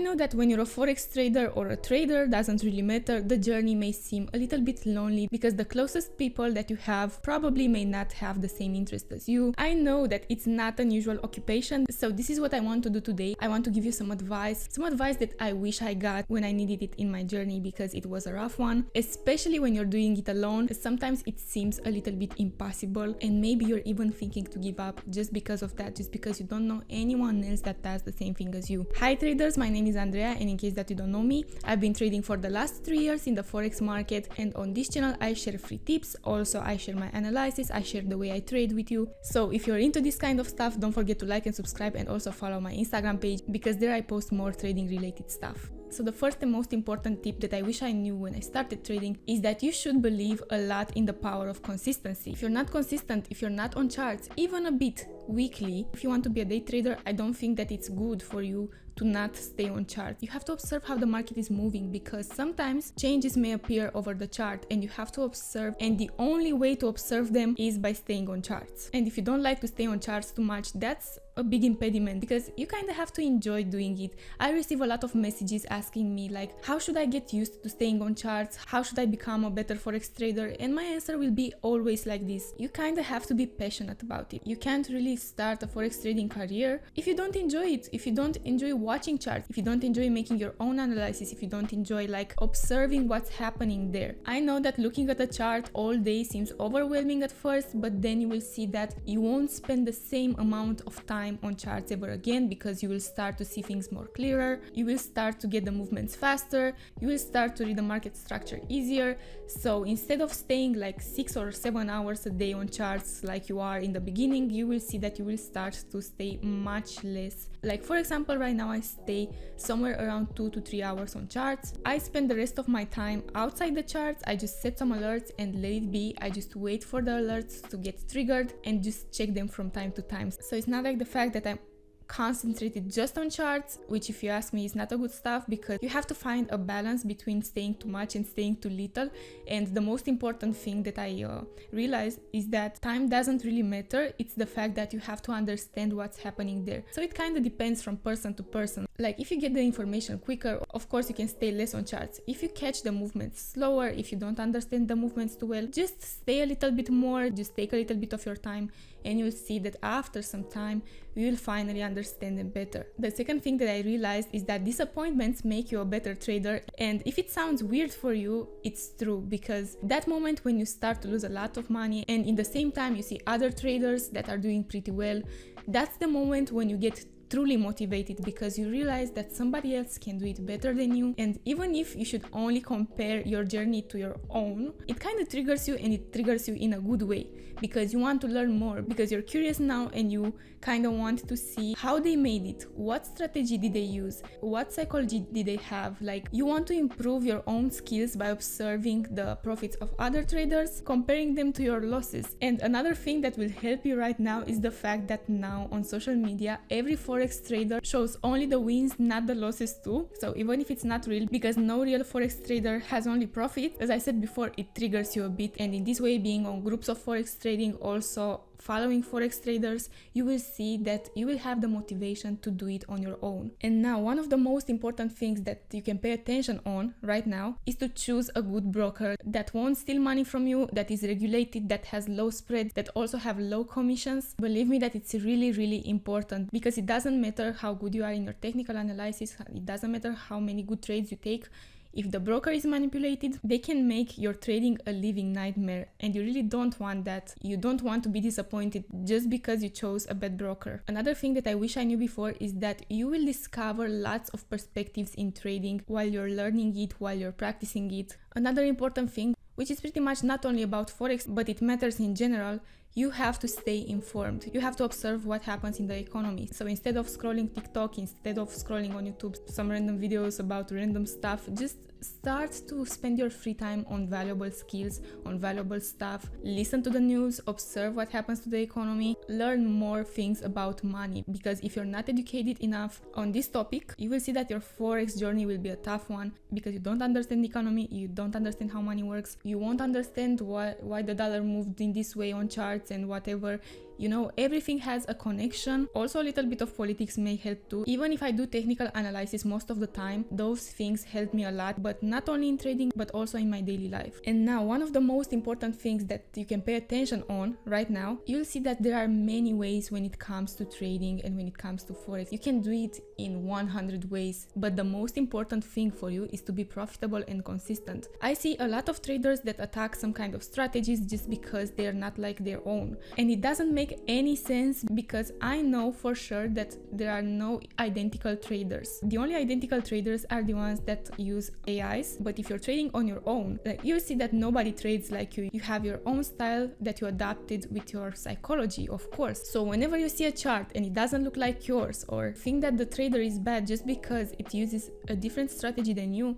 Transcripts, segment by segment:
know that when you're a Forex trader or a trader, doesn't really matter, the journey may seem a little bit lonely because the closest people that you have probably may not have the same interest as you. I know that it's not an usual occupation, so this is what I want to do today. I want to give you some advice that I wish I got when I needed it in my journey, because it was a rough one, especially when you're doing it alone. Sometimes it seems a little bit impossible, and maybe you're even thinking to give up just because of that, just because you don't know anyone else that does the same thing as you. Hi traders, my name is Andrea, and in case that you don't know me, I've been trading for the last 3 years in the Forex market, and on this channel I share free tips. Also, I share my analysis, I share the way I trade with you. So if you're into this kind of stuff, don't forget to like and subscribe, and also follow my Instagram page, because there I post more trading related stuff. So the first and most important tip that I wish I knew when I started trading is that you should believe a lot in the power of consistency. If you're not consistent, if you're not on charts, even a bit weekly, if you want to be a day trader, I don't think that it's good for you to not stay on chart. You have to observe how the market is moving, because sometimes changes may appear over the chart and you have to observe, and the only way to observe them is by staying on charts. And if you don't like to stay on charts too much, that's a big impediment, because you kind of have to enjoy doing it. I receive a lot of messages asking me like, how should I get used to staying on charts? How should I become a better Forex trader? And my answer will be always like this: you kind of have to be passionate about it. You can't really start a Forex trading career if you don't enjoy it, if you don't enjoy watching charts, if you don't enjoy making your own analysis, if you don't enjoy like observing what's happening there. I know that looking at a chart all day seems overwhelming at first, but then you will see that you won't spend the same amount of time on charts ever again, because you will start to see things more clearer, you will start to get the movements faster, you will start to read the market structure easier. So instead of staying like 6 or 7 hours a day on charts like you are in the beginning, you will see that you will start to stay much less. Like for example, right now I stay somewhere around 2 to 3 hours on charts. I spend the rest of my time outside the charts. I just set some alerts and let it be. I just wait for the alerts to get triggered and just check them from time to time. So it's not like the fact that I'm concentrated just on charts, which if you ask me is not a good stuff, because you have to find a balance between staying too much and staying too little. And the most important thing that I realized is that time doesn't really matter. It's the fact that you have to understand what's happening there. So it kind of depends from person to person. Like if you get the information quicker, of course you can stay less on charts. If you catch the movements slower, if you don't understand the movements too well, just stay a little bit more, just take a little bit of your time, and you'll see that after some time you will finally understand them better. The second thing that I realized is that disappointments make you a better trader, and if it sounds weird for you, it's true, because that moment when you start to lose a lot of money and in the same time you see other traders that are doing pretty well, that's the moment when you get truly motivated, because you realize that somebody else can do it better than you. And even if you should only compare your journey to your own, it kind of triggers you, and it triggers you in a good way, because you want to learn more, because you're curious now and you kind of want to see how they made it, what strategy did they use, what psychology did they have. Like you want to improve your own skills by observing the profits of other traders, comparing them to your losses. And another thing that will help you right now is the fact that now on social media every Forex trader shows only the wins, not the losses too. So even if it's not real, because no real Forex trader has only profit, as I said before, it triggers you a bit. And in this way, being on groups of Forex trading, also following Forex traders, you will see that you will have the motivation to do it on your own. And now one of the most important things that you can pay attention on right now is to choose a good broker that won't steal money from you, that is regulated, that has low spreads, that also have low commissions. Believe me that it's really, really important, because it doesn't matter how good you are in your technical analysis, it doesn't matter how many good trades you take. If the broker is manipulated, they can make your trading a living nightmare, and you really don't want that. You don't want to be disappointed just because you chose a bad broker. Another thing that I wish I knew before is that you will discover lots of perspectives in trading while you're learning it, while you're practicing it. Another important thing, which is pretty much not only about Forex, but it matters in general, you have to stay informed. You have to observe what happens in the economy. So instead of scrolling TikTok, instead of scrolling on YouTube some random videos about random stuff, just start to spend your free time on valuable skills, on valuable stuff. Listen to the news, observe what happens to the economy, learn more things about money, because if you're not educated enough on this topic, you will see that your Forex journey will be a tough one, because you don't understand the economy, you don't understand how money works, you won't understand why the dollar moved in this way on charts and whatever. You know, everything has a connection. Also, a little bit of politics may help too. Even if I do technical analysis most of the time, those things help me a lot, but not only in trading, but also in my daily life. And now, one of the most important things that you can pay attention on right now, you'll see that there are many ways when it comes to trading and when it comes to Forex. You can do it in 100 ways, but the most important thing for you is to be profitable and consistent. I see a lot of traders that attack some kind of strategies just because they're not like their own. And it doesn't make any sense, because I know for sure that there are no identical traders. The only identical traders are the ones that use AIs. But if you're trading on your own, like, you'll see that nobody trades like you. You have your own style that you adapted with your psychology, of course. So whenever you see a chart and it doesn't look like yours, or think that the trader is bad just because it uses a different strategy than you,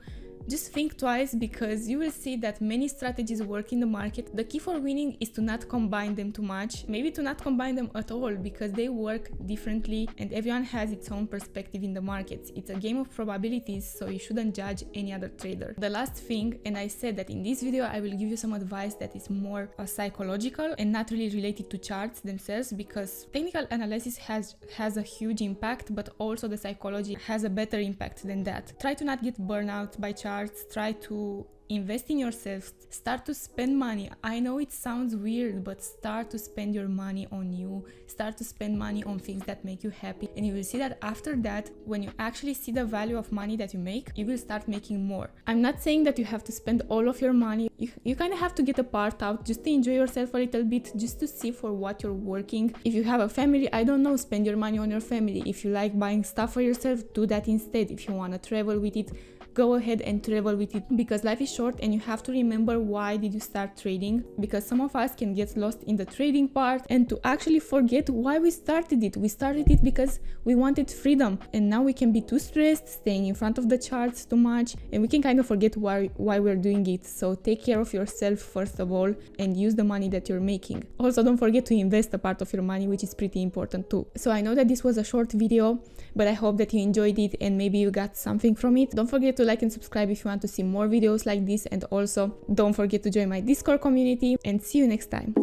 just think twice, because you will see that many strategies work in the market. The key for winning is to not combine them too much, maybe to not combine them at all, because they work differently and everyone has its own perspective in the markets. It's a game of probabilities, so you shouldn't judge any other trader. The last thing, and I said that in this video I will give you some advice that is more psychological and not really related to charts themselves, because technical analysis has a huge impact, but also the psychology has a better impact than that. Try to not get burned out by charts. Try to invest in yourself, start to spend money. I know it sounds weird, but start to spend your money on you, start to spend money on things that make you happy, and you will see that after that, when you actually see the value of money that you make, you will start making more. I'm not saying that you have to spend all of your money. You kind of have to get a part out just to enjoy yourself a little bit, just to see for what you're working. If you have a family, I don't know, spend your money on your family. If you like buying stuff for yourself, do that instead. If you want to travel with it, go ahead and travel with it, because life is short and you have to remember why did you start trading, because some of us can get lost in the trading part and to actually forget why we started it. We started it because we wanted freedom, and now we can be too stressed, staying in front of the charts too much, and we can kind of forget why we're doing it. So take care of yourself first of all and use the money that you're making. Also, don't forget to invest a part of your money, which is pretty important too. So I know that this was a short video, but I hope that you enjoyed it and maybe you got something from it. Don't forget to like and subscribe if you want to see more videos like this, and also don't forget to join my Discord community, and see you next time.